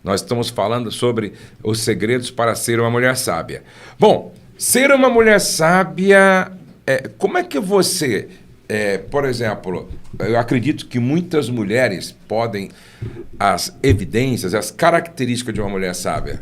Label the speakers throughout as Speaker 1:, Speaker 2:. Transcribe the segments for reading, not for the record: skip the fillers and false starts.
Speaker 1: Nós estamos falando sobre os segredos para ser uma mulher sábia. Bom, ser uma mulher sábia, como é que você, por exemplo, eu acredito que muitas mulheres podem, as evidências, as características de uma mulher sábia.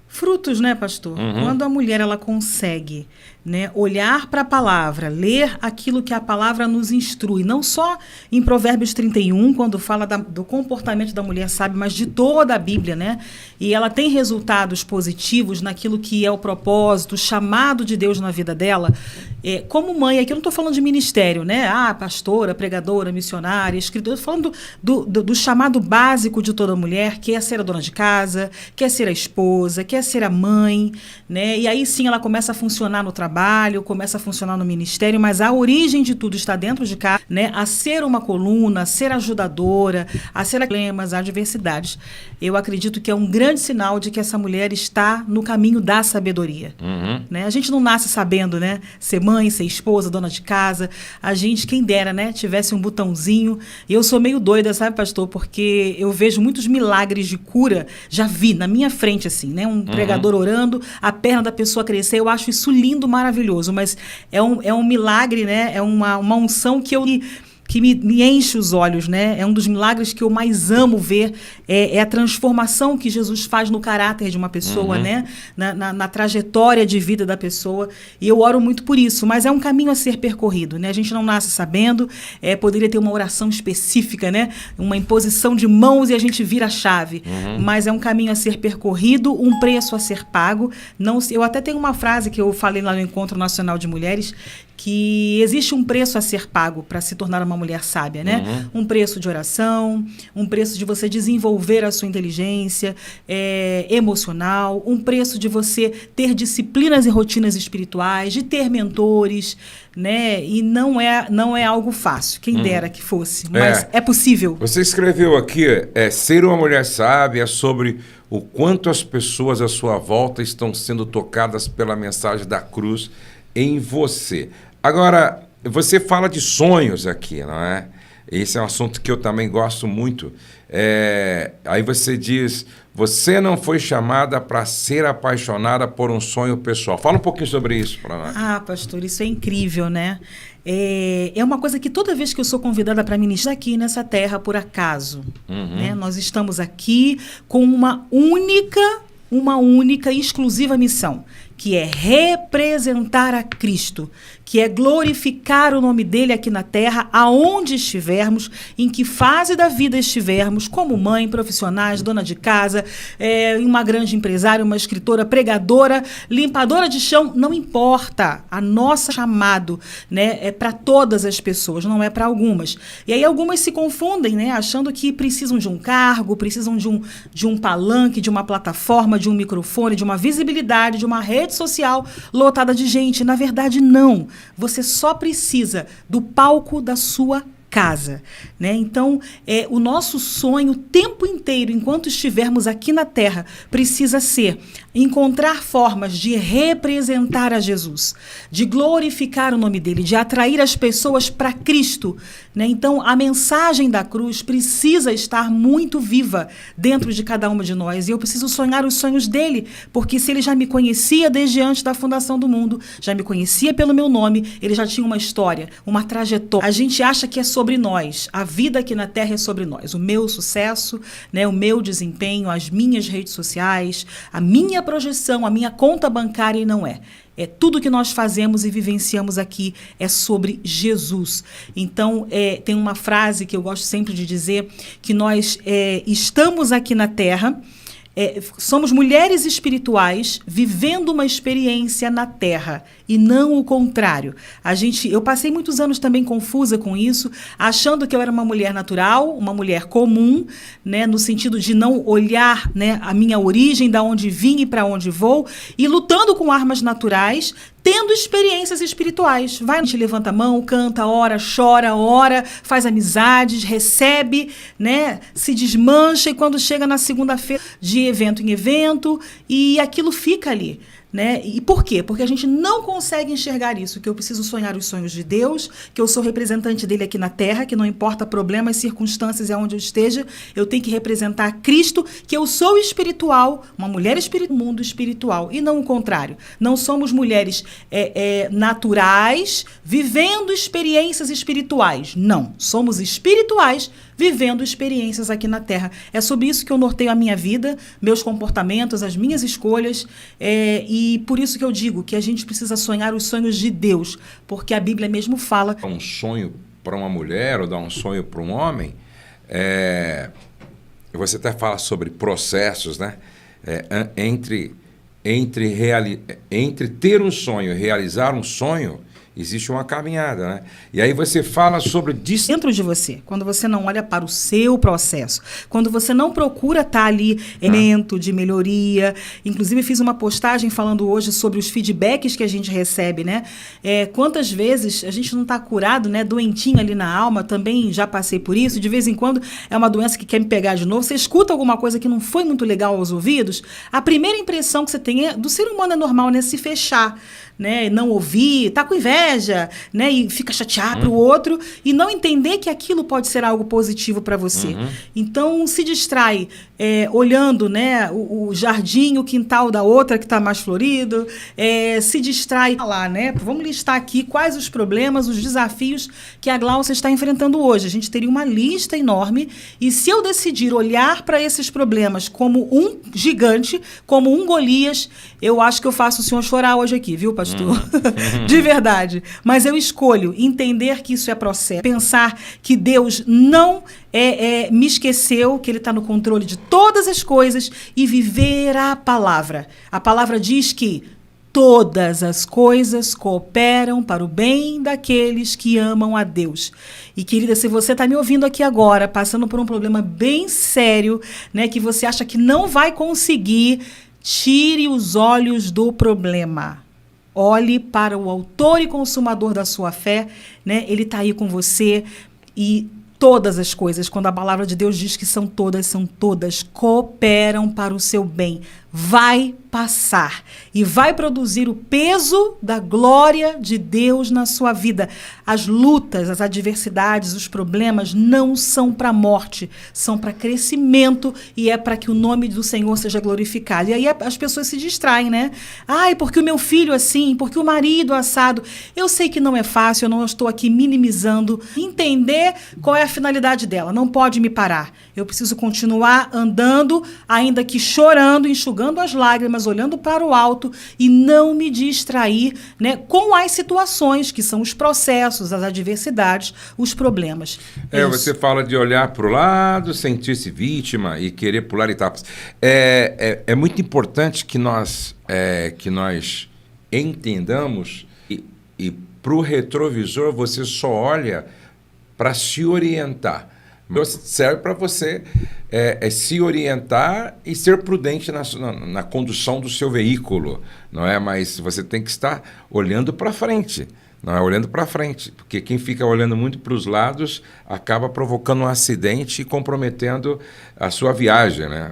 Speaker 2: Frutos, né, pastor? Quando a mulher ela consegue, né, olhar para a palavra, ler aquilo que a palavra nos instrui, não só em Provérbios 31, quando fala do comportamento da mulher sábia, mas de toda a Bíblia, né? E ela tem resultados positivos naquilo que é o propósito, o chamado de Deus na vida dela. Como mãe, aqui eu não estou falando de ministério, né? Pastora, pregadora, missionária, escritora, estou falando do chamado básico de toda mulher, que é ser a dona de casa, que é ser a esposa, que é ser a mãe, né? E aí sim ela começa a funcionar no trabalho, começa a funcionar no ministério, mas a origem de tudo está dentro de casa, né? A ser uma coluna, a ser ajudadora, a ser problemas, adversidades. Eu acredito que é um grande sinal de que essa mulher está no caminho da sabedoria. Né? A gente não nasce sabendo, né? Ser mãe, ser esposa, dona de casa. A gente, quem dera, né? Tivesse um botãozinho. E eu sou meio doida, sabe, pastor? Porque eu vejo muitos milagres de cura. Já vi na minha frente, assim, né? Um pregador orando, a perna da pessoa crescer. Eu acho isso lindo, maravilhoso. Mas é um milagre, né? É uma unção que me enche os olhos, né? É um dos milagres que eu mais amo ver, é a transformação que Jesus faz no caráter de uma pessoa, né? Na trajetória de vida da pessoa, e eu oro muito por isso, mas é um caminho a ser percorrido, né? A gente não nasce sabendo, poderia ter uma oração específica, né? Uma imposição de mãos e a gente vira a chave, mas é um caminho a ser percorrido, um preço a ser pago. Eu até tenho uma frase que eu falei lá no Encontro Nacional de Mulheres, que existe um preço a ser pago para se tornar uma mulher sábia, né? Um preço de oração, um preço de você desenvolver a sua inteligência emocional, um preço de você ter disciplinas e rotinas espirituais, de ter mentores, né? E não é algo fácil, quem dera que fosse, mas é possível.
Speaker 1: Você escreveu aqui, ser uma mulher sábia, sobre o quanto as pessoas à sua volta estão sendo tocadas pela mensagem da cruz em você. Agora, você fala de sonhos aqui, não é? Esse é um assunto que eu também gosto muito. Aí você diz, você não foi chamada para ser apaixonada por um sonho pessoal. Fala um pouquinho sobre isso para nós.
Speaker 2: Pastor, isso é incrível, né? É uma coisa que toda vez que eu sou convidada para ministrar aqui nessa terra, por acaso, né? Nós estamos aqui com uma única e exclusiva missão, que é representar a Cristo, que é glorificar o nome dele aqui na terra, aonde estivermos, em que fase da vida estivermos, como mãe, profissionais, dona de casa, uma grande empresária, uma escritora, pregadora, limpadora de chão, não importa. A nossa chamado, né, é para todas as pessoas, não é para algumas. E aí algumas se confundem, né, achando que precisam de um cargo, precisam de um palanque, de uma plataforma, de um microfone, de uma visibilidade, de uma rede social lotada de gente. Na verdade, não. Você só precisa do palco da sua casa, né? Então, o nosso sonho o tempo inteiro, enquanto estivermos aqui na Terra, precisa ser encontrar formas de representar a Jesus, de glorificar o nome dele, de atrair as pessoas para Cristo, né? Então, a mensagem da cruz precisa estar muito viva dentro de cada uma de nós, e eu preciso sonhar os sonhos dele, porque se ele já me conhecia desde antes da fundação do mundo, já me conhecia pelo meu nome, ele já tinha uma história, uma trajetória. A gente acha que é sobre nós, a vida aqui na Terra é sobre nós, o meu sucesso, né, o meu desempenho, as minhas redes sociais, a minha projeção, a minha conta bancária, e não é. Tudo que nós fazemos e vivenciamos aqui é sobre Jesus. Então, tem uma frase que eu gosto sempre de dizer, que nós estamos aqui na Terra, somos mulheres espirituais vivendo uma experiência na Terra e não o contrário. Eu passei muitos anos também confusa com isso, achando que eu era uma mulher natural, uma mulher comum, né, no sentido de não olhar, né, a minha origem, da onde vim e para onde vou, e lutando com armas naturais, tendo experiências espirituais. Vai, a gente levanta a mão, canta, ora, chora, faz amizades, recebe, né, se desmancha, e quando chega na segunda-feira, de evento em evento, e aquilo fica ali. Né? E por quê? Porque a gente não consegue enxergar isso, que eu preciso sonhar os sonhos de Deus, que eu sou representante dele aqui na Terra, que não importa problemas, circunstâncias e aonde eu esteja, eu tenho que representar Cristo, que eu sou espiritual, uma mulher espiritual, mundo espiritual, e não o contrário. Não somos mulheres naturais, vivendo experiências espirituais. Não, somos espirituais, vivendo experiências aqui na Terra. É sobre isso que eu norteio a minha vida, meus comportamentos, as minhas escolhas, e por isso que eu digo que a gente precisa sonhar os sonhos de Deus, porque a Bíblia mesmo fala...
Speaker 1: Um sonho para uma mulher ou dar um sonho para um homem, você até fala sobre processos, né? Entre ter um sonho e realizar um sonho, existe uma caminhada, né? E aí você fala sobre...
Speaker 2: Dentro de você, quando você não olha para o seu processo, quando você não procura estar ali elemento de melhoria. Inclusive, fiz uma postagem falando hoje sobre os feedbacks que a gente recebe, né? Quantas vezes a gente não está curado, né? Doentinho ali na alma, também já passei por isso. De vez em quando é uma doença que quer me pegar de novo. Você escuta alguma coisa que não foi muito legal aos ouvidos, a primeira impressão que você tem do ser humano é normal, né? Se fechar, né? Não ouvir, tá com inveja, né? E fica chateado pro outro e não entender que aquilo pode ser algo positivo para você. Então, se distrai olhando, né, o jardim, o quintal da outra que está mais florido, se distrai lá, né? Vamos listar aqui quais os problemas, os desafios que a Gláucia está enfrentando hoje. A gente teria uma lista enorme e se eu decidir olhar para esses problemas como um gigante, como um Golias, eu acho que eu faço o senhor chorar hoje aqui, viu, pastor? De verdade. Mas eu escolho entender que isso é processo, pensar que Deus não me esqueceu, que Ele está no controle de todas as coisas e viver a palavra. A palavra diz que todas as coisas cooperam para o bem daqueles que amam a Deus. E, querida, se você está me ouvindo aqui agora, passando por um problema bem sério, né, que você acha que não vai conseguir, tire os olhos do problema. Olhe para o autor e consumador da sua fé, né? Ele está aí com você e todas as coisas, quando a palavra de Deus diz que são todas, cooperam para o seu bem. Vai passar e vai produzir o peso da glória de Deus na sua vida. As lutas, as adversidades, os problemas não são para morte, são para crescimento e é para que o nome do Senhor seja glorificado. E aí as pessoas se distraem, né? Ai, porque o meu filho assim, porque o marido assado. Eu sei que não é fácil, eu não estou aqui minimizando. Entender qual é a finalidade dela, não pode me parar. Eu preciso continuar andando, ainda que chorando, enxugando as lágrimas, olhando para o alto e não me distrair, né, com as situações, que são os processos, as adversidades, os problemas.
Speaker 1: Você fala de olhar para o lado, sentir-se vítima e querer pular etapas. É muito importante que nós entendamos e para o retrovisor você só olha para se orientar. Serve para você se orientar e ser prudente na condução do seu veículo, não é? Mas você tem que estar olhando para frente, não é? Olhando para frente, porque quem fica olhando muito para os lados acaba provocando um acidente e comprometendo a sua viagem, né?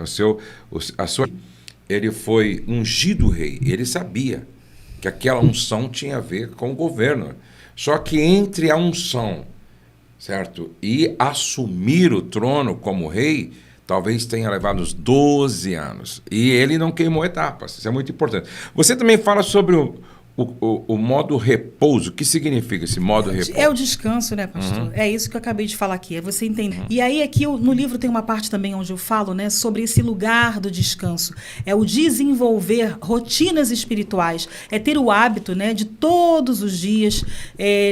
Speaker 1: Ele foi ungido rei, ele sabia que aquela unção tinha a ver com o governo. Só que entre a unção, certo, e assumir o trono como rei, talvez tenha levado uns 12 anos. E ele não queimou etapas. Isso é muito importante. Você também fala sobre o modo repouso. O que significa esse modo repouso?
Speaker 2: É o descanso, né, pastor? É isso que eu acabei de falar aqui, é você entender. E aí aqui no livro tem uma parte também onde eu falo, né, sobre esse lugar do descanso. É o desenvolver rotinas espirituais, é ter o hábito, né, de todos os dias,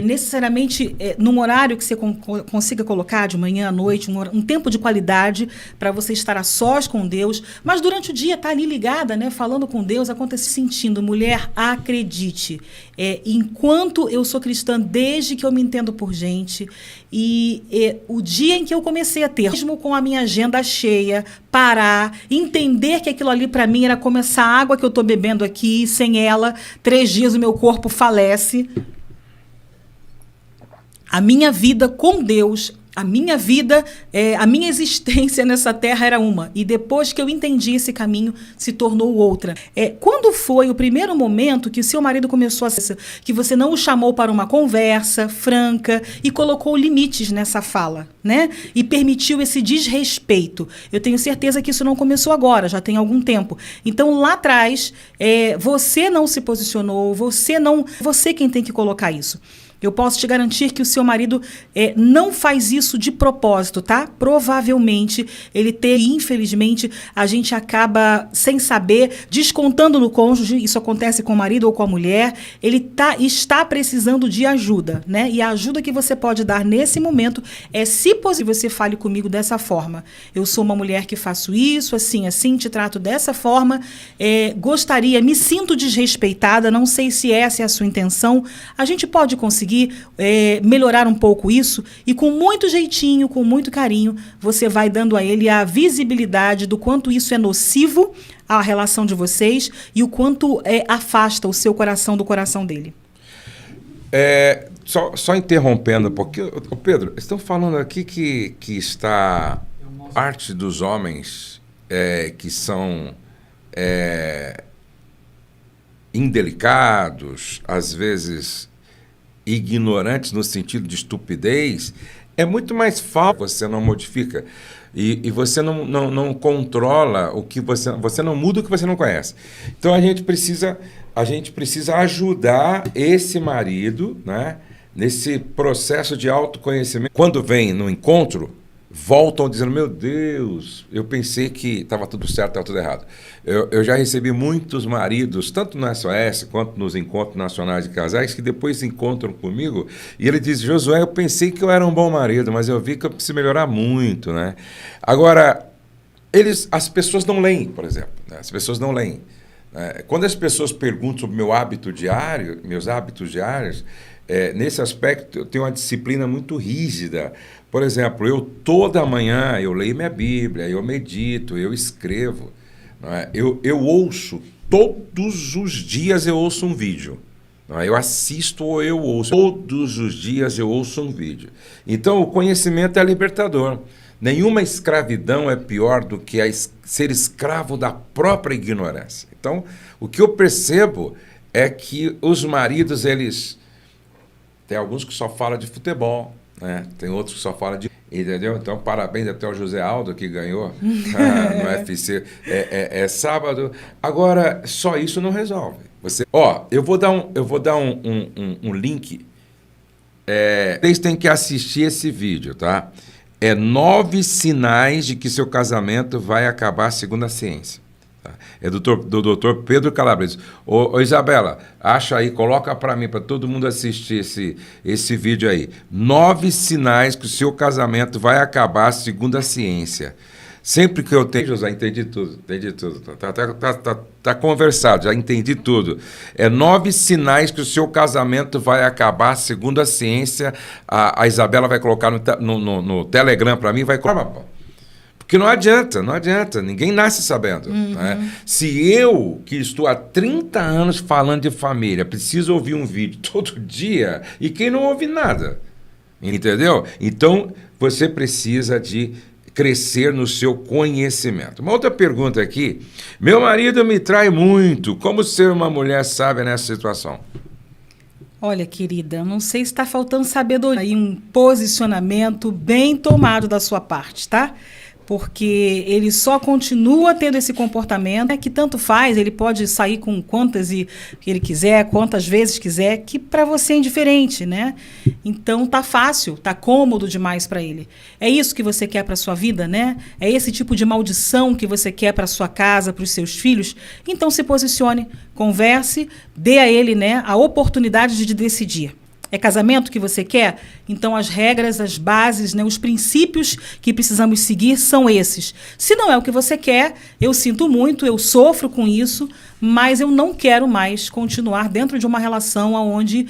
Speaker 2: necessariamente num horário que você consiga colocar de manhã à noite, um tempo de qualidade para você estar a sós com Deus, mas durante o dia tá ali ligada, né, falando com Deus, sentindo, mulher, acredite. Enquanto eu sou cristã, desde que eu me entendo por gente, e o dia em que eu comecei a ter, mesmo com a minha agenda cheia, parar, entender que aquilo ali para mim era como essa água que eu estou bebendo aqui, sem ela, 3 dias o meu corpo falece. A minha vida com Deus A minha vida, a minha existência nessa terra era uma. E depois que eu entendi esse caminho, se tornou outra. Quando foi o primeiro momento que o seu marido começou que você não o chamou para uma conversa franca e colocou limites nessa fala, né? E permitiu esse desrespeito. Eu tenho certeza que isso não começou agora, já tem algum tempo. Então, lá atrás, você não se posicionou, você quem tem que colocar isso. Eu posso te garantir que o seu marido não faz isso de propósito, tá? Provavelmente infelizmente, a gente acaba, sem saber, descontando no cônjuge, isso acontece com o marido ou com a mulher, ele está precisando de ajuda, né? E a ajuda que você pode dar nesse momento é, se possível, você fale comigo dessa forma. Eu sou uma mulher que faço isso, assim, te trato dessa forma, me sinto desrespeitada, não sei se essa é a sua intenção. A gente pode conseguir melhorar um pouco isso e com muito jeitinho, com muito carinho, você vai dando a ele a visibilidade do quanto isso é nocivo à relação de vocês e o quanto afasta o seu coração do coração dele.
Speaker 1: Só interrompendo um pouquinho, Pedro, estão falando aqui que está parte dos homens que são indelicados, às vezes ignorantes no sentido de estupidez, é muito mais fácil. Você não modifica e você não controla o que você não muda o que você não conhece. Então a gente precisa ajudar esse marido, né, nesse processo de autoconhecimento. Quando vem no encontro, voltam dizendo: meu Deus, eu pensei que estava tudo certo, estava tudo errado. Eu já recebi muitos maridos, tanto no SOS quanto nos encontros nacionais de casais, que depois se encontram comigo e ele diz: Josué, eu pensei que eu era um bom marido, mas eu vi que eu preciso melhorar muito, né? Agora, as pessoas não leem, por exemplo, né? As pessoas não leem. Quando as pessoas perguntam sobre meus hábitos diários, nesse aspecto eu tenho uma disciplina muito rígida. Por exemplo, toda manhã eu leio minha Bíblia, eu medito, eu escrevo. Não é? Eu ouço, todos os dias eu ouço um vídeo. Não é? Eu assisto ou eu ouço. Todos os dias eu ouço um vídeo. Então o conhecimento é libertador. Nenhuma escravidão é pior do que ser escravo da própria ignorância. Então, o que eu percebo é que os maridos, tem alguns que só falam de futebol, né? Tem outros que só falam de... Entendeu? Então, parabéns até ao José Aldo, que ganhou no UFC. Sábado. Agora, só isso não resolve. Eu vou dar um link. Vocês têm que assistir esse vídeo, tá? 9 sinais de que seu casamento vai acabar segundo a ciência. É do doutor Pedro Calabrese. Ô Isabela, acha aí, coloca para mim, para todo mundo assistir esse vídeo aí. 9 sinais que o seu casamento vai acabar segundo a ciência. Sempre que eu tenho... José, entendi tudo. Tá conversado, já entendi tudo. 9 sinais que o seu casamento vai acabar segundo a ciência. A Isabela vai colocar no Telegram para mim, vai colocar... Porque não adianta, ninguém nasce sabendo. Né? Se eu, que estou há 30 anos falando de família, preciso ouvir um vídeo todo dia, e quem não ouve nada, entendeu? Então, você precisa de crescer no seu conhecimento. Uma outra pergunta aqui: meu marido me trai muito, como ser uma mulher sábia nessa situação?
Speaker 2: Olha, querida, não sei se está faltando sabedoria e um posicionamento bem tomado da sua parte, tá? Porque ele só continua tendo esse comportamento, que tanto faz, ele pode sair com quantas ele quiser, quantas vezes quiser, que para você é indiferente, né? Então tá fácil, tá cômodo demais para ele. É isso que você quer para sua vida, né? É esse tipo de maldição que você quer para sua casa, para os seus filhos? Então se posicione, converse, dê a ele, né, a oportunidade de decidir. É casamento que você quer? Então as regras, as bases, né, os princípios que precisamos seguir são esses. Se não é o que você quer, eu sinto muito, eu sofro com isso, mas eu não quero mais continuar dentro de uma relação onde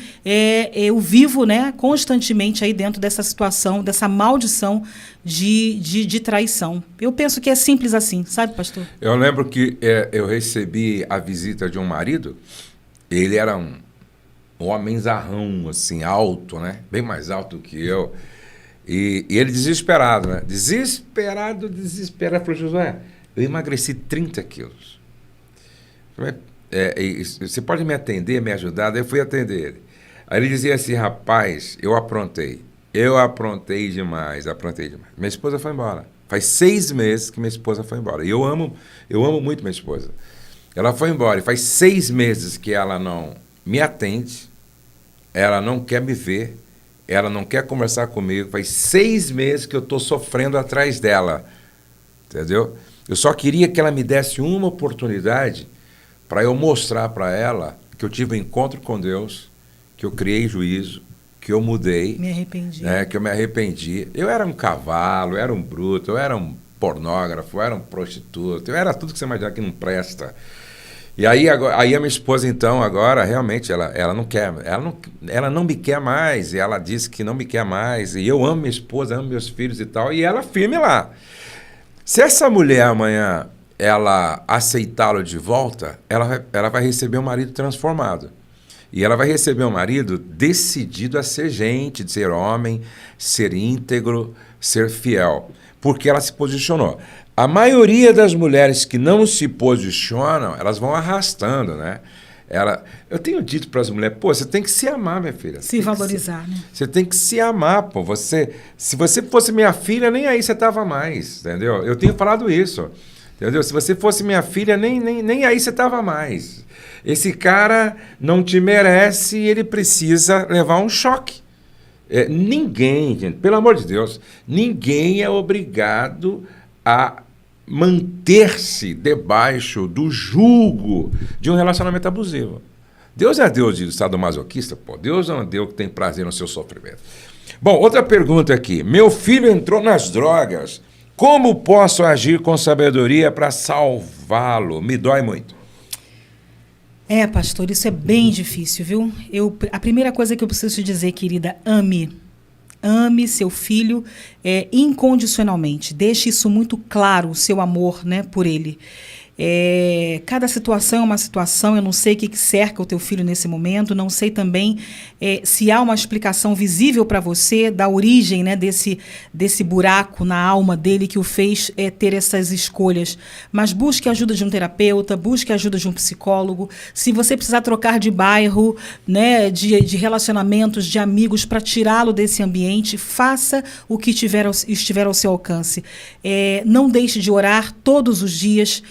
Speaker 2: eu vivo, né, constantemente aí dentro dessa situação, dessa maldição de traição. Eu penso que é simples assim, sabe, pastor?
Speaker 1: Eu lembro que eu recebi a visita de um marido, ele era um homenzarrão, assim, alto, né? Bem mais alto que eu. E ele desesperado, né? Desesperado. Falou, Josué, eu emagreci 30 quilos. Você pode me atender, me ajudar? Daí eu fui atender ele. Aí ele dizia assim, rapaz, eu aprontei demais. Minha esposa foi embora. Faz 6 meses que minha esposa foi embora. E eu amo muito minha esposa. Ela foi embora e faz 6 meses que ela não me atende, ela não quer me ver, ela não quer conversar comigo. Faz 6 meses que eu estou sofrendo atrás dela. Entendeu? Eu só queria que ela me desse uma oportunidade para eu mostrar para ela que eu tive um encontro com Deus, que eu criei juízo, que eu mudei.
Speaker 2: Me arrependi.
Speaker 1: Que eu me arrependi. Eu era um cavalo, eu era um bruto, eu era um pornógrafo, eu era um prostituto, eu era tudo que você imaginar que não presta. E aí a minha esposa, então, agora, realmente, ela não quer, ela não me quer mais, e ela disse que não me quer mais, e eu amo minha esposa, amo meus filhos e tal, e ela firme lá. Se essa mulher amanhã, ela aceitá-lo de volta, ela vai receber um marido transformado. E ela vai receber um marido decidido a ser gente, de ser homem, ser íntegro, ser fiel, porque ela se posicionou. A maioria das mulheres que não se posicionam, elas vão arrastando, né? Eu tenho dito para as mulheres, você tem que se amar, minha filha.
Speaker 2: Se valorizar, né?
Speaker 1: Você tem que se amar, se você fosse minha filha, nem aí você estava mais, entendeu? Eu tenho falado isso, entendeu? Se você fosse minha filha, nem aí você estava mais. Esse cara não te merece e ele precisa levar um choque. Ninguém, gente, pelo amor de Deus, ninguém é obrigado a manter-se debaixo do jugo de um relacionamento abusivo. Deus é Deus de sadomasoquista, pô. Deus não é Deus que tem prazer no seu sofrimento. Bom, outra pergunta aqui. Meu filho entrou nas drogas. Como posso agir com sabedoria para salvá-lo? Me dói muito.
Speaker 2: Pastor, isso é bem difícil, viu? A primeira coisa que eu preciso te dizer, querida, ame. Ame seu filho incondicionalmente. Deixe isso muito claro, o seu amor, né, por ele. Cada situação é uma situação. Eu não sei o que cerca o teu filho nesse momento, não sei também se há uma explicação visível para você da origem, né, desse buraco na alma dele que o fez ter essas escolhas. Mas busque a ajuda de um terapeuta, busque a ajuda de um psicólogo. Se você precisar trocar de bairro, né, de relacionamentos, de amigos, para tirá-lo desse ambiente, faça o que estiver ao seu alcance. Não deixe de orar todos os dias.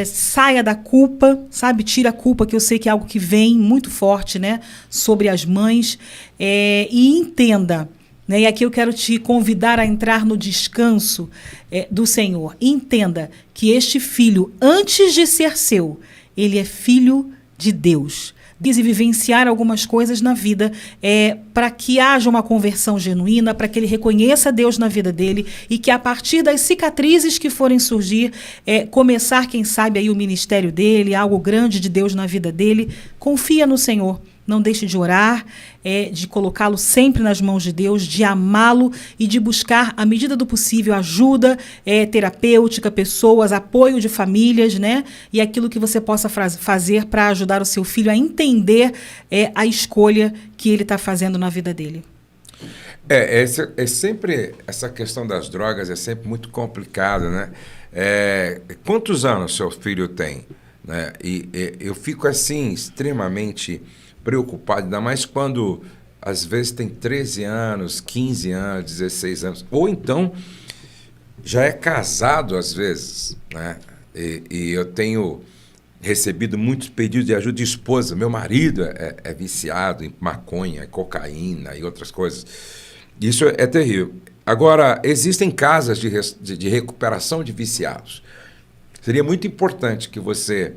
Speaker 2: Saia da culpa, sabe? Tira a culpa, que eu sei que é algo que vem muito forte, né, sobre as mães, e entenda, né, e aqui eu quero te convidar a entrar no descanso do Senhor. Entenda que este filho, antes de ser seu, ele é filho de Deus. E vivenciar algumas coisas na vida para que haja uma conversão genuína, para que ele reconheça Deus na vida dele e que a partir das cicatrizes que forem surgir, começar, quem sabe, aí o ministério dele, algo grande de Deus na vida dele. Confia no Senhor. Não deixe de orar, de colocá-lo sempre nas mãos de Deus, de amá-lo e de buscar, à medida do possível, ajuda terapêutica, pessoas, apoio de famílias, né? E aquilo que você possa fazer para ajudar o seu filho a entender a escolha que ele está fazendo na vida dele.
Speaker 1: Sempre essa questão das drogas é sempre muito complicada, né? Quantos anos seu filho tem? Né? E eu fico assim extremamente preocupado, ainda mais quando às vezes tem 13 anos, 15 anos, 16 anos, ou então já é casado às vezes, né? E eu tenho recebido muitos pedidos de ajuda de esposa. Meu marido é viciado em maconha, cocaína e outras coisas. Isso é terrível. Agora, existem casas de recuperação de viciados. Seria muito importante que você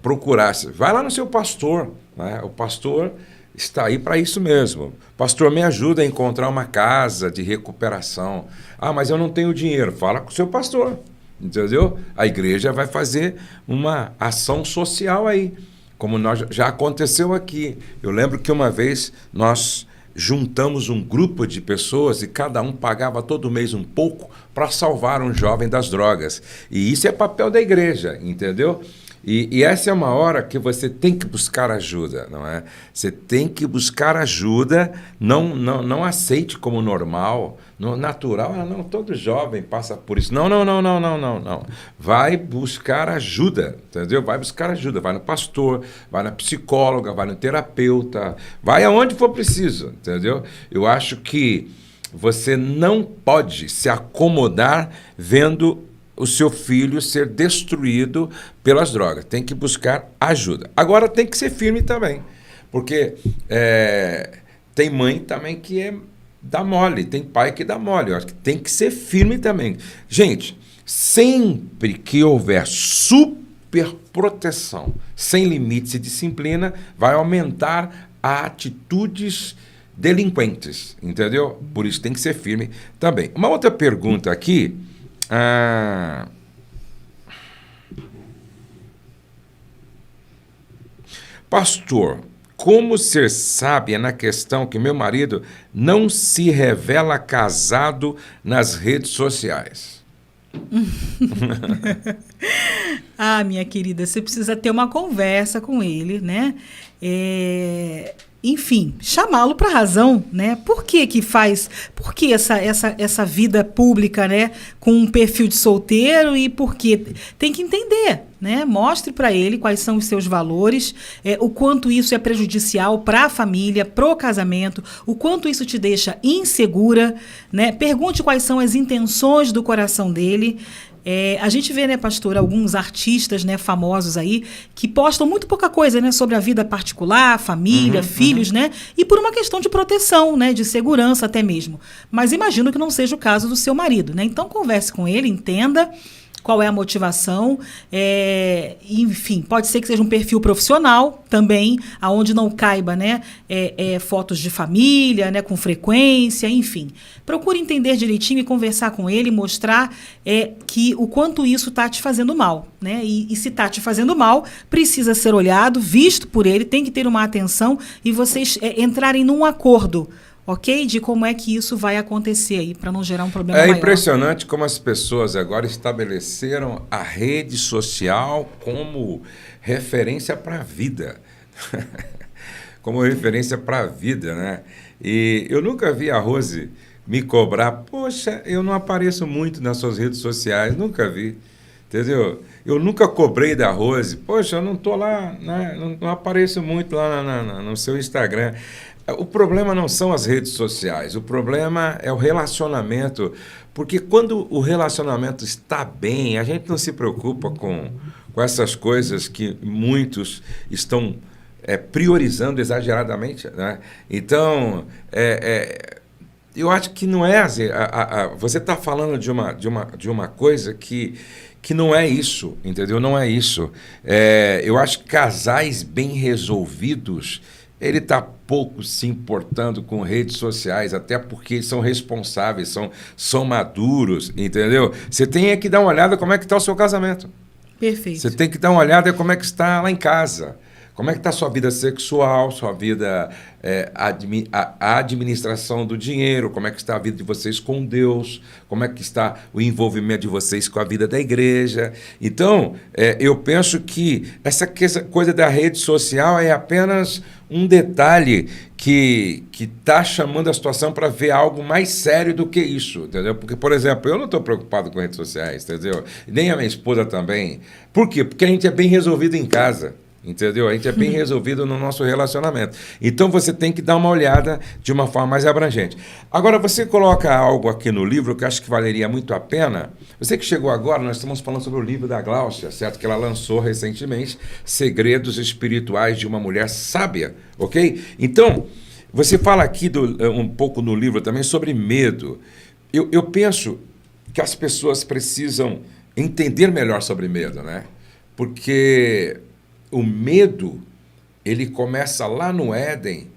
Speaker 1: procurasse. Vai lá no seu pastor, né? O pastor está aí para isso mesmo. Pastor, me ajuda a encontrar uma casa de recuperação. Mas eu não tenho dinheiro. Fala com o seu pastor, entendeu? A igreja vai fazer uma ação social aí, como já aconteceu aqui. Eu lembro que uma vez nós juntamos um grupo de pessoas e cada um pagava todo mês um pouco para salvar um jovem das drogas. E isso é papel da igreja, entendeu? E essa é uma hora que você tem que buscar ajuda, não é? Você tem que buscar ajuda, não aceite como normal, no natural, não, todo jovem passa por isso. Não. Vai buscar ajuda, entendeu? Vai buscar ajuda, vai no pastor, vai na psicóloga, vai no terapeuta, vai aonde for preciso, entendeu? Eu acho que você não pode se acomodar vendo o seu filho ser destruído pelas drogas. Tem que buscar ajuda. Agora tem que ser firme também, porque tem mãe também que dá mole, tem pai que dá mole. Eu acho que tem que ser firme também. Gente, sempre que houver superproteção, sem limites e disciplina, vai aumentar a atitudes delinquentes, entendeu? Por isso tem que ser firme também. Uma outra pergunta aqui. Pastor, como ser sábia na questão que meu marido não se revela casado nas redes sociais?
Speaker 2: Minha querida, você precisa ter uma conversa com ele, né? Enfim, chamá-lo para a razão, né? Por que essa vida pública, né? Com um perfil de solteiro e por que? Tem que entender, né? Mostre para ele quais são os seus valores, o quanto isso é prejudicial para a família, pro casamento, o quanto isso te deixa insegura, né? Pergunte quais são as intenções do coração dele. A gente vê, né, pastor, alguns artistas, né, famosos aí que postam muito pouca coisa, né, sobre a vida particular, família, filhos, né, e por uma questão de proteção, né, de segurança até mesmo. Mas imagino que não seja o caso do seu marido, né? Então converse com ele, entenda qual é a motivação, enfim, pode ser que seja um perfil profissional também, aonde não caiba, né, fotos de família, né, com frequência, enfim. Procure entender direitinho e conversar com ele, mostrar que o quanto isso está te fazendo mal, né, e se está te fazendo mal, precisa ser olhado, visto por ele, tem que ter uma atenção e vocês entrarem num acordo, ok? De como é que isso vai acontecer aí, para não gerar um problema maior.
Speaker 1: É impressionante como as pessoas agora estabeleceram a rede social como referência para a vida. Como referência para a vida, né? E eu nunca vi a Rose me cobrar, poxa, eu não apareço muito nas suas redes sociais, nunca vi, entendeu? Eu nunca cobrei da Rose, poxa, eu não estou lá, né? Não apareço muito lá no seu Instagram. O problema não são as redes sociais, o problema é o relacionamento, porque quando o relacionamento está bem, a gente não se preocupa com essas coisas que muitos estão priorizando exageradamente, né? Então, eu acho que não é... você está falando de uma coisa que não é isso, entendeu? Não é isso. Eu acho que casais bem resolvidos... Ele está pouco se importando com redes sociais, até porque são responsáveis, são maduros, entendeu? Você tem que dar uma olhada como é que está o seu casamento.
Speaker 2: Perfeito.
Speaker 1: Você tem que dar uma olhada como é que está lá em casa. Como é que está a sua vida sexual, sua vida, a administração do dinheiro, como é que está a vida de vocês com Deus, como é que está o envolvimento de vocês com a vida da igreja. Então, eu penso que essa coisa da rede social é apenas um detalhe que está chamando a situação para ver algo mais sério do que isso, entendeu? Porque, por exemplo, eu não estou preocupado com redes sociais, entendeu? Nem a minha esposa também. Por quê? Porque a gente é bem resolvido em casa. Entendeu? A gente é bem resolvido no nosso relacionamento. Então você tem que dar uma olhada de uma forma mais abrangente. Agora, você coloca algo aqui no livro que eu acho que valeria muito a pena. Você que chegou agora, nós estamos falando sobre o livro da Gláucia, certo? Que ela lançou recentemente, Segredos Espirituais de uma Mulher Sábia, ok? Então, você fala aqui um pouco no livro também sobre medo. Eu penso que as pessoas precisam entender melhor sobre medo, né? Porque... o medo, ele começa lá no Éden,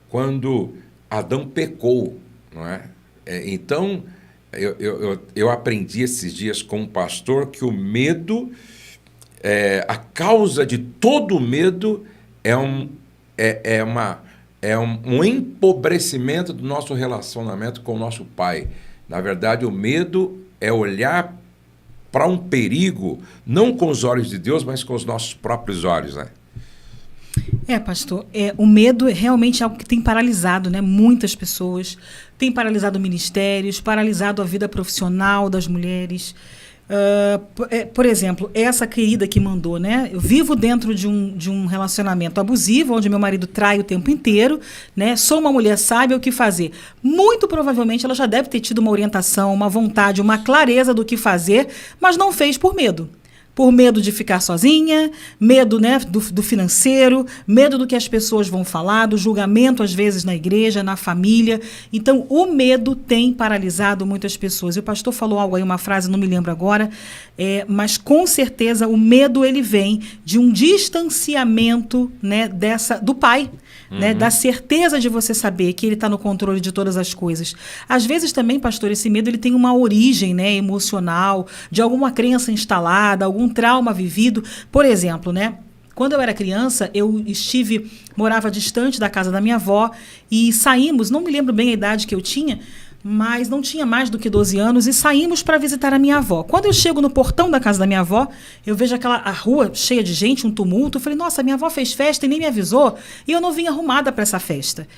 Speaker 1: quando Adão pecou, não é? Então, eu aprendi esses dias com um pastor que o medo, a causa de todo medo é um empobrecimento do nosso relacionamento com o nosso Pai. Na verdade, o medo é olhar para um perigo, não com os olhos de Deus, mas com os nossos próprios olhos, né?
Speaker 2: Pastor, o medo é realmente algo que tem paralisado, né, muitas pessoas, tem paralisado ministérios, paralisado a vida profissional das mulheres. Por exemplo, essa querida que mandou, né? Eu vivo dentro de um relacionamento abusivo, onde meu marido trai o tempo inteiro, né? Sou uma mulher sábia, o que fazer? Muito provavelmente ela já deve ter tido uma orientação, uma vontade, uma clareza do que fazer, mas não fez por medo. Por medo de ficar sozinha, medo, né, do financeiro, medo do que as pessoas vão falar, do julgamento, às vezes, na igreja, na família. Então, o medo tem paralisado muitas pessoas. E o pastor falou algo aí, uma frase, não me lembro agora, mas com certeza o medo ele vem de um distanciamento, né, do pai. Né, da certeza de você saber que ele está no controle de todas as coisas. Às vezes também, pastor, esse medo ele tem uma origem, né, emocional, de alguma crença instalada, algum trauma vivido. Por exemplo, né, quando eu era criança, morava distante da casa da minha avó e saímos, não me lembro bem a idade que eu tinha, mas não tinha mais do que 12 anos, e saímos para visitar a minha avó. Quando eu chego no portão da casa da minha avó, eu vejo a rua cheia de gente, um tumulto. Eu falei, nossa, minha avó fez festa e nem me avisou, e eu não vim arrumada para essa festa.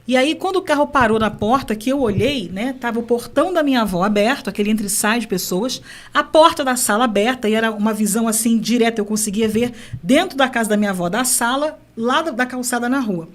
Speaker 2: E aí, quando o carro parou na porta, que eu olhei, né, tava o portão da minha avó aberto, aquele entre e sai de pessoas, a porta da sala aberta, e era uma visão assim direta, eu conseguia ver dentro da casa da minha avó, da sala, lá da calçada na rua.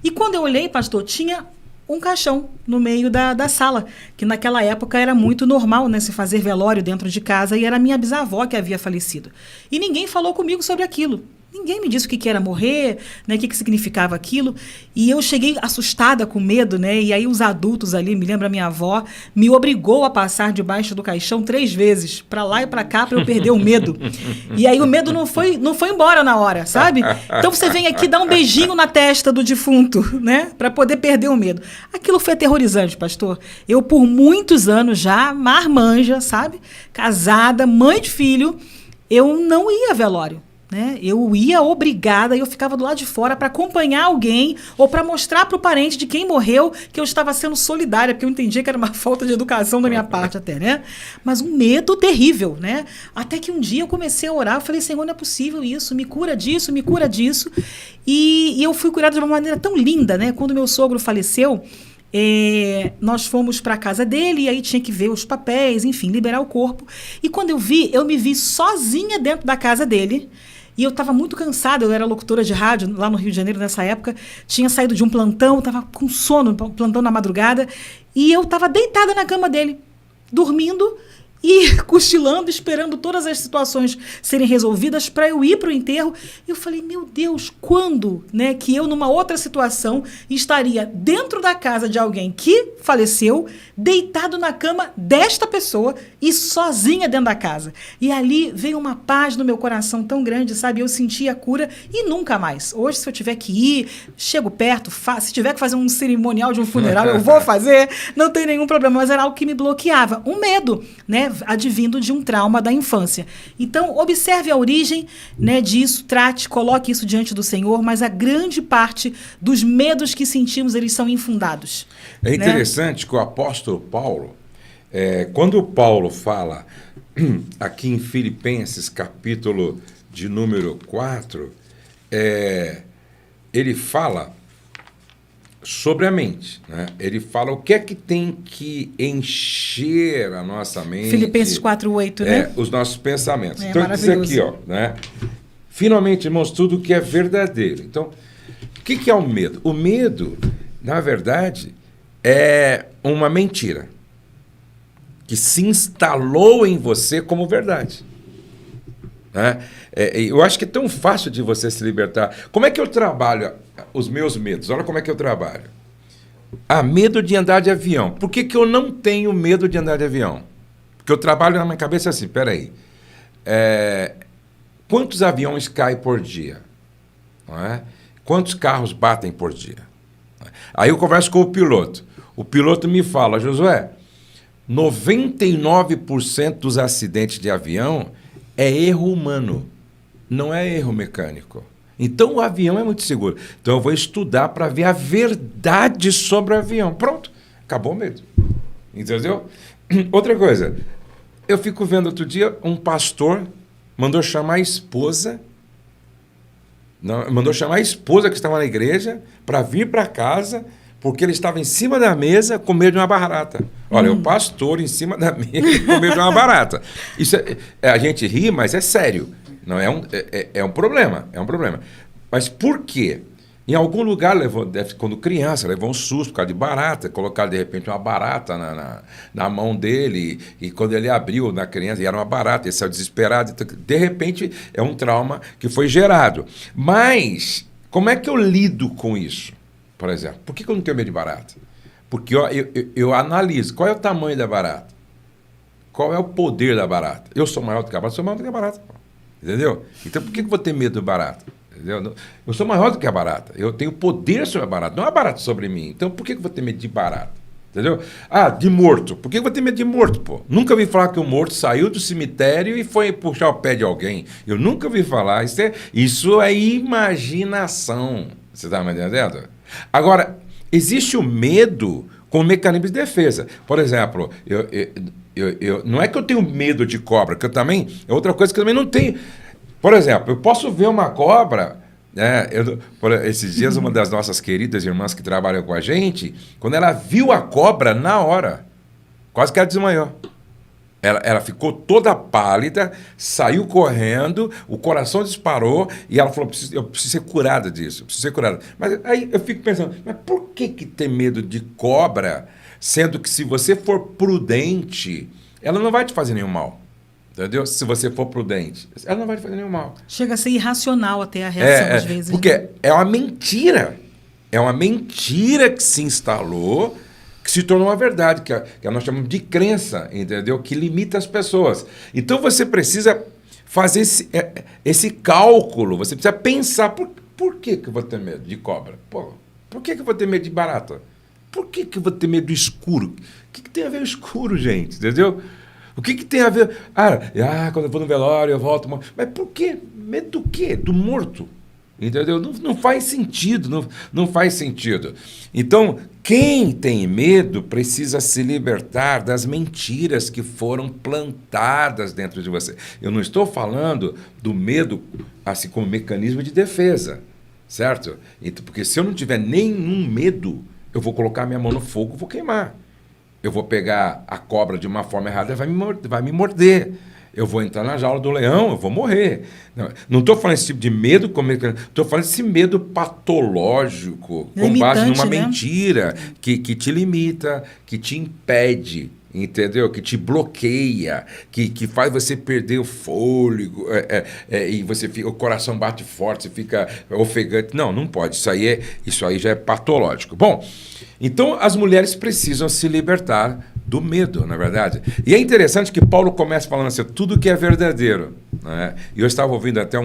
Speaker 2: E quando eu olhei, pastor, tinha um caixão no meio da sala, que naquela época era muito normal, né, se fazer velório dentro de casa, e era minha bisavó que havia falecido. E ninguém falou comigo sobre aquilo. Ninguém me disse o que era morrer, né, o que significava aquilo. E eu cheguei assustada, com medo, né? E aí os adultos ali, me lembro a minha avó, me obrigou a passar debaixo do caixão 3 vezes, para lá e para cá, para eu perder o medo. E aí o medo não foi embora na hora, sabe? Então você vem aqui dar um beijinho na testa do defunto, né? Para poder perder o medo. Aquilo foi aterrorizante, pastor. Eu, por muitos anos já, marmanja, sabe? Casada, mãe de filho, eu não ia a velório. Né? Eu ia obrigada, eu ficava do lado de fora para acompanhar alguém ou para mostrar para o parente de quem morreu que eu estava sendo solidária, porque eu entendia que era uma falta de educação da minha parte até, né? Mas um medo terrível, né? Até que um dia eu comecei a orar, eu falei, Senhor, não é possível isso, me cura disso, me cura disso. E eu fui curada de uma maneira tão linda, né? Quando meu sogro faleceu, nós fomos para a casa dele, e aí tinha que ver os papéis, enfim, liberar o corpo. E quando eu me vi sozinha dentro da casa dele. E eu estava muito cansada, eu era locutora de rádio lá no Rio de Janeiro nessa época, tinha saído de um plantão, estava com sono, plantão na madrugada, e eu estava deitada na cama dele, dormindo e cochilando, esperando todas as situações serem resolvidas para eu ir para o enterro. E eu falei, meu Deus, quando, né, que eu, numa outra situação, estaria dentro da casa de alguém que faleceu, deitado na cama desta pessoa e sozinha dentro da casa. E ali veio uma paz no meu coração tão grande, sabe? Eu senti a cura e nunca mais. Hoje, se eu tiver que ir, chego perto, se tiver que fazer um cerimonial de um funeral, eu vou fazer, não tem nenhum problema. Mas era algo que me bloqueava. Um medo, né, advindo de um trauma da infância. Então, observe a origem, né, disso, coloque isso diante do Senhor, mas a grande parte dos medos que sentimos, eles são infundados.
Speaker 1: É interessante, né, que o apóstolo Paulo, quando Paulo fala aqui em Filipenses, capítulo de número 4, ele fala sobre a mente, né? Ele fala o que é que tem que encher a nossa mente.
Speaker 2: Filipenses 4:8, né?
Speaker 1: Os nossos pensamentos. Então, ele diz aqui, ó, né? Finalmente, irmãos, tudo que é verdadeiro. Então, o que é o medo? O medo, na verdade, é uma mentira que se instalou em você como verdade. Né? Eu acho que é tão fácil de você se libertar. Como é que eu trabalho os meus medos? Olha como é que eu trabalho. Medo de andar de avião. Por que eu não tenho medo de andar de avião? Porque eu trabalho na minha cabeça assim, peraí. Quantos aviões caem por dia? Não é? Quantos carros batem por dia? Aí eu converso com o piloto. O piloto me fala, Josué, 99% dos acidentes de avião é erro humano, não é erro mecânico. Então o avião é muito seguro. Então eu vou estudar para ver a verdade sobre o avião. Pronto, acabou o medo. Entendeu? Outra coisa, eu fico vendo outro dia, um pastor mandou chamar a esposa, mandou chamar a esposa que estava na igreja para vir para casa, porque ele estava em cima da mesa com medo de uma barata. Olha, o pastor em cima da mesa com medo de uma barata. Isso a gente ri, mas é sério. Não é um problema, é um problema. Mas por quê? Em algum lugar, quando criança, levou um susto por causa de barata, colocaram de repente uma barata na mão dele, e quando ele abriu na criança, e era uma barata, ele saiu desesperado. De repente, é um trauma que foi gerado. Mas, como é que eu lido com isso? Por exemplo, por que eu não tenho medo de barata? Porque eu analiso qual é o tamanho da barata, qual é o poder da barata. Eu sou maior do que a barata, sou maior do que a barata. Entendeu? Então, por que eu vou ter medo da barata? Entendeu? Eu sou maior do que a barata. Eu tenho poder sobre a barata. Não é a barata sobre mim. Então, por que eu vou ter medo de barata? Entendeu? Ah, de morto. Por que eu vou ter medo de morto, pô? Nunca ouvi falar que o morto saiu do cemitério e foi puxar o pé de alguém. Eu nunca ouvi falar. Isso é imaginação. Você está me entendendo? Agora, existe o medo com mecanismo de defesa. Por exemplo, não é que eu tenho medo de cobra, que eu também... É outra coisa que eu também não tenho... Por exemplo, eu posso ver uma cobra, né? Esses dias, uma das nossas queridas irmãs que trabalham com a gente, quando ela viu a cobra, na hora, quase que ela desmaiou. Ela ficou toda pálida, saiu correndo, o coração disparou e ela falou, eu preciso ser curada disso, eu preciso ser curada. Mas aí eu fico pensando, mas por que ter medo de cobra, sendo que se você for prudente, ela não vai te fazer nenhum mal? Entendeu? Se você for prudente, ela não vai te fazer nenhum mal.
Speaker 2: Chega a ser irracional até a reação, às vezes.
Speaker 1: Porque
Speaker 2: né?
Speaker 1: É uma mentira. É uma mentira que se instalou, que se tornou uma verdade, que nós chamamos de crença, entendeu? Que limita as pessoas. Então você precisa fazer esse cálculo, você precisa pensar, por que eu vou ter medo de cobra? Pô, por que eu vou ter medo de barata? Por que eu vou ter medo do escuro? O que tem a ver o escuro, gente? Entendeu? O que tem a ver? Quando eu vou no velório, eu volto. Mas por quê? Medo do quê? Do morto. Entendeu? Não faz sentido. Não faz sentido. Então, quem tem medo precisa se libertar das mentiras que foram plantadas dentro de você. Eu não estou falando do medo assim como mecanismo de defesa. Certo? Então, porque se eu não tiver nenhum medo, eu vou colocar minha mão no fogo e vou queimar. Eu vou pegar a cobra de uma forma errada e vai me morder. Eu vou entrar na jaula do leão, eu vou morrer. Não estou falando esse tipo de medo, estou falando esse medo patológico, com base numa mentira que te limita, que te impede, entendeu? Que te bloqueia, que faz você perder o fôlego, e o coração bate forte, você fica ofegante. Não pode. Isso aí já é patológico. Bom, então as mulheres precisam se libertar do medo, na verdade. E é interessante que Paulo começa falando assim, tudo que é verdadeiro. Né? E eu estava ouvindo até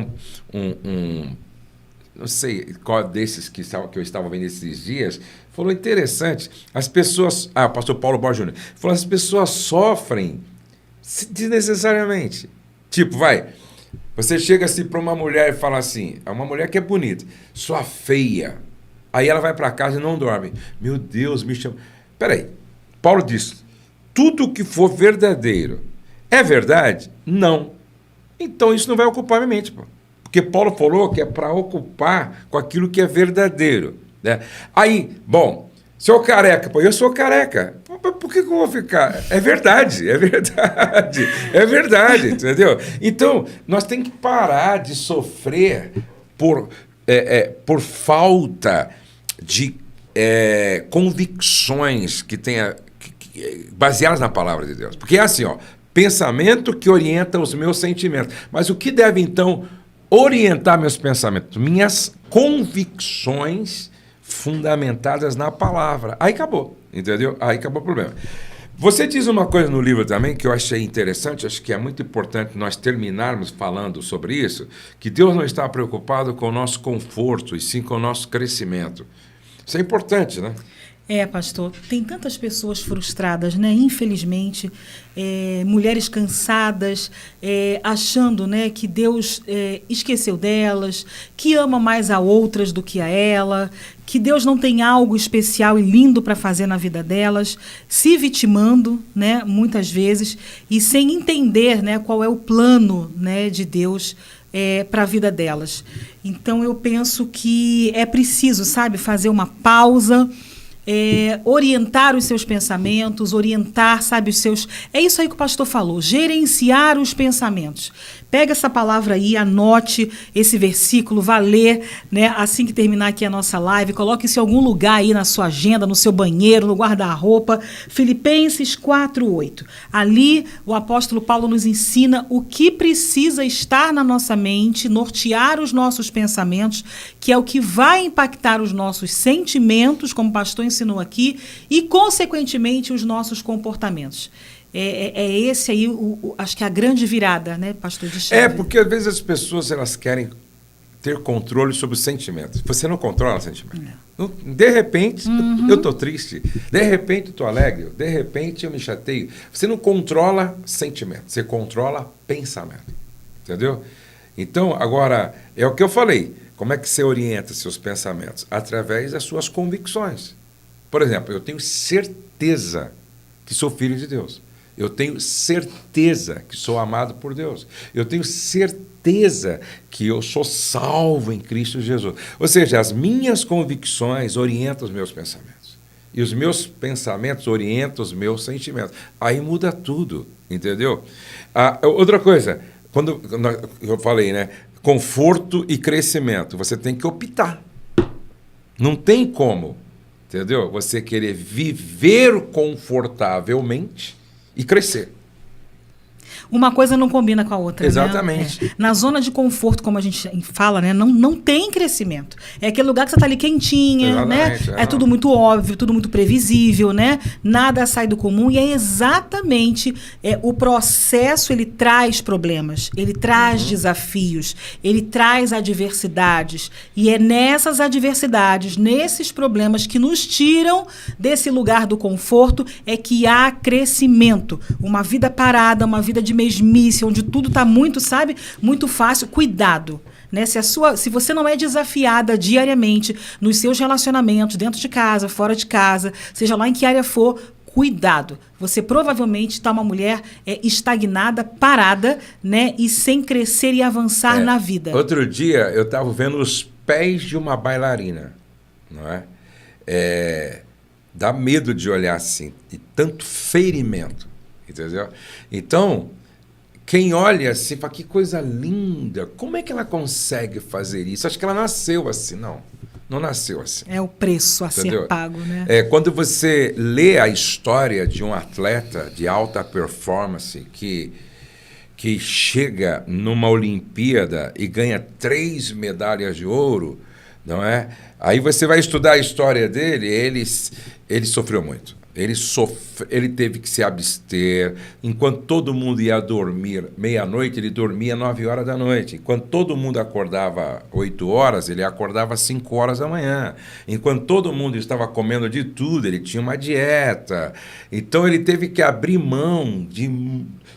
Speaker 1: não sei qual desses que eu estava vendo esses dias, falou interessante, as pessoas... o pastor Paulo Borges Júnior falou, as pessoas sofrem desnecessariamente. Tipo, você chega assim para uma mulher e fala assim, uma mulher que é bonita, sua feia. Aí ela vai para casa e não dorme. Meu Deus, me chama... Peraí, Paulo diz, tudo que for verdadeiro é verdade? Não. Então isso não vai ocupar minha mente, pô. Porque Paulo falou que é para ocupar com aquilo que é verdadeiro. Né? Aí, bom, sou careca, pô, eu sou careca. Por que eu vou ficar? É verdade, é verdade, entendeu? Então, nós temos que parar de sofrer por falta de convicções que tenha baseadas na palavra de Deus. Porque é assim, pensamento que orienta os meus sentimentos. Mas o que deve, então, orientar meus pensamentos? Minhas convicções fundamentadas na palavra. Aí acabou, entendeu? Aí acabou o problema. Você diz uma coisa no livro também que eu achei interessante, acho que é muito importante nós terminarmos falando sobre isso, que Deus não está preocupado com o nosso conforto, e sim com o nosso crescimento. Isso é importante, né?
Speaker 2: Pastor, tem tantas pessoas frustradas, né? Infelizmente, mulheres cansadas, achando, né, que Deus esqueceu delas, que ama mais a outras do que a ela, que Deus não tem algo especial e lindo para fazer na vida delas, se vitimando, né, muitas vezes, e sem entender, né, qual é o plano, né, de Deus para a vida delas. Então, eu penso que é preciso, sabe, fazer uma pausa, orientar os seus pensamentos, orientar, sabe, os seus... É isso aí que o pastor falou, gerenciar os pensamentos. Pega essa palavra aí, anote esse versículo, vá ler, né, assim que terminar aqui a nossa live, coloque isso em algum lugar aí na sua agenda, no seu banheiro, no guarda-roupa. Filipenses 4:8. Ali, o apóstolo Paulo nos ensina o que precisa estar na nossa mente, nortear os nossos pensamentos, que é o que vai impactar os nossos sentimentos, como o pastor ensinou aqui, e, consequentemente, os nossos comportamentos. Esse aí, acho que é a grande virada, né, pastor de chave?
Speaker 1: Porque às vezes as pessoas elas querem ter controle sobre os sentimentos. Você não controla o sentimento. De repente, eu estou triste. De repente, eu estou alegre. De repente, eu me chateio. Você não controla sentimento. Você controla pensamento. Entendeu? Então, agora, é o que eu falei. Como é que você orienta seus pensamentos? Através das suas convicções. Por exemplo, eu tenho certeza que sou filho de Deus. Eu tenho certeza que sou amado por Deus. Eu tenho certeza que eu sou salvo em Cristo Jesus. Ou seja, as minhas convicções orientam os meus pensamentos. E os meus pensamentos orientam os meus sentimentos. Aí muda tudo, entendeu? Outra coisa, quando eu falei, né? Conforto e crescimento. Você tem que optar. Não tem como, entendeu? Você querer viver confortavelmente e crescer.
Speaker 2: Uma coisa não combina com a outra.
Speaker 1: Exatamente.
Speaker 2: Né? Na zona de conforto, como a gente fala, né, não tem crescimento. É aquele lugar que você está ali quentinha, exatamente, né? É tudo muito óbvio, tudo muito previsível, né? Nada sai do comum. E é exatamente o processo, ele traz problemas, ele traz desafios, ele traz adversidades. E é nessas adversidades, nesses problemas que nos tiram desse lugar do conforto, é que há crescimento. Uma vida parada, uma vida de mesmice, onde tudo está muito, sabe, muito fácil. Cuidado, né? Se você não é desafiada diariamente nos seus relacionamentos, dentro de casa, fora de casa, seja lá em que área for, cuidado. Você provavelmente está uma mulher estagnada, parada, né? E sem crescer e avançar na vida.
Speaker 1: Outro dia eu estava vendo os pés de uma bailarina, não é? Dá medo de olhar assim, e tanto ferimento, entendeu? Então, quem olha assim, fala, que coisa linda, como é que ela consegue fazer isso? Acho que ela nasceu assim, não nasceu assim.
Speaker 2: É o preço a ser pago, né?
Speaker 1: Quando você lê a história de um atleta de alta performance que chega numa Olimpíada e ganha 3 medalhas de ouro, não é? Aí você vai estudar a história dele, ele sofreu muito. Ele teve que se abster. Enquanto todo mundo ia dormir meia-noite, ele dormia 9 horas da noite. Enquanto todo mundo acordava 8 horas, ele acordava 5 horas da manhã. Enquanto todo mundo estava comendo de tudo, ele tinha uma dieta. Então ele teve que abrir mão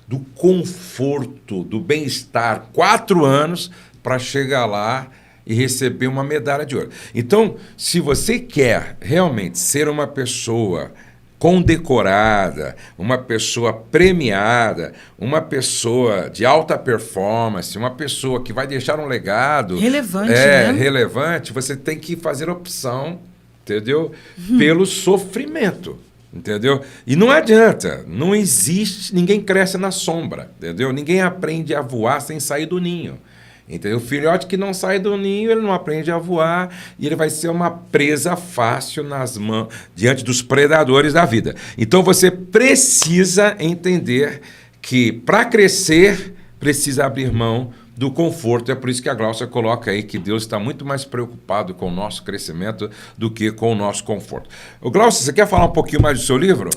Speaker 1: do conforto, do bem-estar, 4 anos para chegar lá e receber uma medalha de ouro. Então, se você quer realmente ser uma pessoa condecorada, uma pessoa premiada, uma pessoa de alta performance, uma pessoa que vai deixar um legado
Speaker 2: relevante, né?
Speaker 1: Relevante, você tem que fazer opção, entendeu? Pelo sofrimento, entendeu? E não adianta, não existe, ninguém cresce na sombra, entendeu? Ninguém aprende a voar sem sair do ninho. Entendeu? O filhote que não sai do ninho, ele não aprende a voar e ele vai ser uma presa fácil nas mãos, diante dos predadores da vida. Então você precisa entender que para crescer, precisa abrir mão do conforto. É por isso que a Gláucia coloca aí que Deus está muito mais preocupado com o nosso crescimento do que com o nosso conforto. Ô, Gláucia, você quer falar um pouquinho mais do seu livro?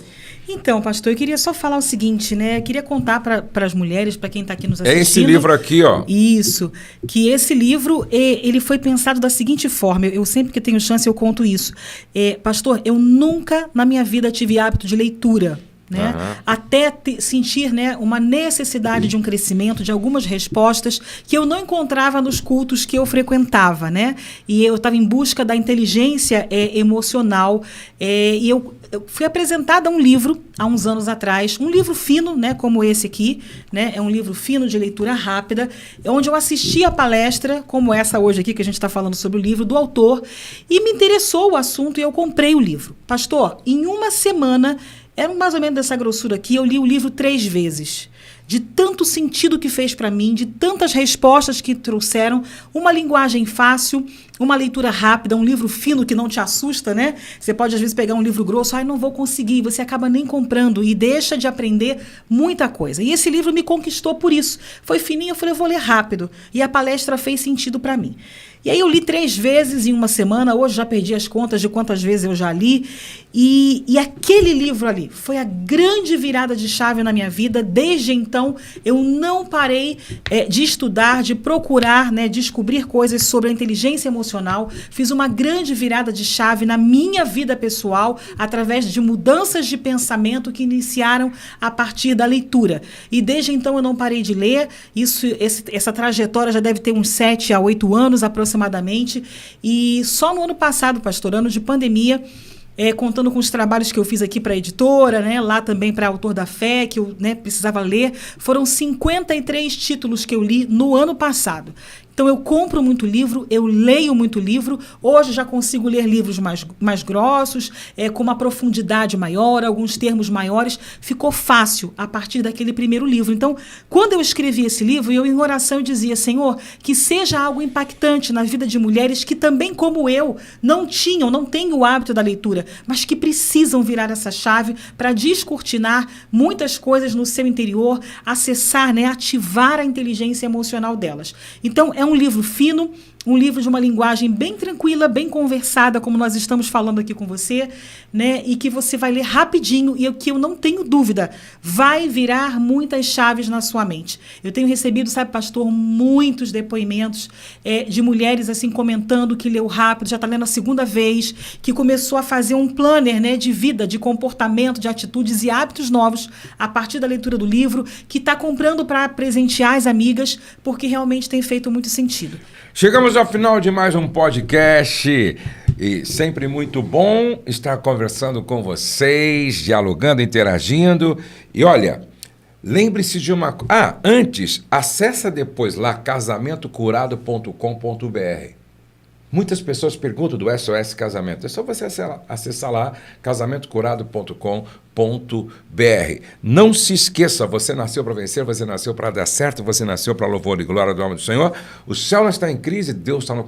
Speaker 2: Então, pastor, eu queria só falar o seguinte, né? Eu queria contar para as mulheres, para quem está aqui nos assistindo.
Speaker 1: É esse livro aqui, ó.
Speaker 2: Isso. Que esse livro, ele foi pensado da seguinte forma. Eu sempre que tenho chance, eu conto isso. Pastor, eu nunca na minha vida tive hábito de leitura. Né? Até sentir, né, uma necessidade de um crescimento, de algumas respostas que eu não encontrava nos cultos que eu frequentava, né? E eu estava em busca da inteligência emocional, e eu fui apresentada a um livro há uns anos atrás, um livro fino, né, como esse aqui, né? É um livro fino de leitura rápida, onde eu assisti a palestra, como essa hoje aqui que a gente está falando sobre o livro, do autor, e me interessou o assunto e eu comprei o livro. Pastor, em uma semana, era mais ou menos dessa grossura aqui, eu li o livro 3 vezes. De tanto sentido que fez para mim, de tantas respostas que trouxeram, uma linguagem fácil, uma leitura rápida, um livro fino que não te assusta, né? Você pode às vezes pegar um livro grosso, não vou conseguir, você acaba nem comprando e deixa de aprender muita coisa. E esse livro me conquistou por isso. Foi fininho, eu falei, eu vou ler rápido. E a palestra fez sentido para mim. E aí eu li 3 vezes em uma semana, hoje já perdi as contas de quantas vezes eu já li. E aquele livro ali foi a grande virada de chave na minha vida. Desde então, eu não parei de estudar, de procurar, né, descobrir coisas sobre a inteligência emocional. Fiz uma grande virada de chave na minha vida pessoal, através de mudanças de pensamento que iniciaram a partir da leitura. E desde então eu não parei de ler. Essa trajetória já deve ter uns 7 a 8 anos aproximadamente. E só no ano passado, pastor, ano de pandemia, contando com os trabalhos que eu fiz aqui para a editora, né, lá também para Autor da Fé, que eu, né, precisava ler, foram 53 títulos que eu li no ano passado. Então, eu compro muito livro, eu leio muito livro. Hoje já consigo ler livros mais grossos, com uma profundidade maior, alguns termos maiores. Ficou fácil a partir daquele primeiro livro. Então, quando eu escrevi esse livro, eu em oração dizia, Senhor, que seja algo impactante na vida de mulheres que também, como eu, não têm o hábito da leitura, mas que precisam virar essa chave para descortinar muitas coisas no seu interior, acessar, né, ativar a inteligência emocional delas. Então, é um livro fino, um livro de uma linguagem bem tranquila, bem conversada, como nós estamos falando aqui com você, né? E que você vai ler rapidinho e que eu não tenho dúvida, vai virar muitas chaves na sua mente. Eu tenho recebido, sabe, pastor, muitos depoimentos de mulheres assim comentando que leu rápido, já está lendo a 2ª vez, que começou a fazer um planner, né, de vida, de comportamento, de atitudes e hábitos novos a partir da leitura do livro, que está comprando para presentear as amigas, porque realmente tem feito muito sentido.
Speaker 1: Chegamos ao final de mais um podcast e sempre muito bom estar conversando com vocês, dialogando, interagindo. E olha, lembre-se de uma coisa. Antes, acessa depois lá casamentocurado.com.br. Muitas pessoas perguntam do SOS Casamento. É só você acessar lá casamentocurado.com.br. Não se esqueça, você nasceu para vencer, você nasceu para dar certo, você nasceu para louvor e glória do nome do Senhor. O céu não está em crise, Deus está no